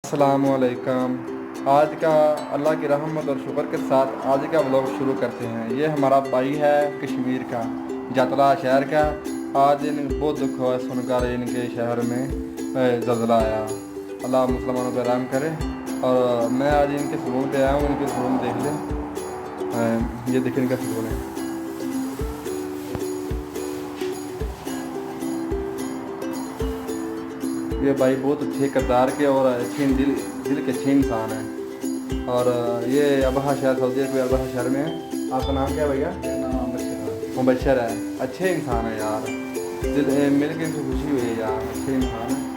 अस्सलामुअलैकुम। आज का अल्लाह की रहमत और शुक्र के साथ आज का व्लॉग शुरू करते हैं। ये हमारा भाई है कश्मीर का, जतला शहर का। आज इन बहुत दुख हुआ सुनकर इनके शहर में ज़लज़ला आया। अल्लाह मुसलमानों पर रहम करे। और मैं आज इनके सलून पे आया हूँ, इनके सलून देख लें। ये देखिए इनका सलून है। ये भाई बहुत अच्छे किरदार के और अच्छे दिल के अच्छे इंसान हैं। और ये अबहा शहर, सऊदी अरब अबहा शहर में है। आपका नाम क्या है भैया? मुबशर है। अच्छे इंसान है यार, दिल मिल के इनसे खुशी हुई है यार, अच्छे इंसान है।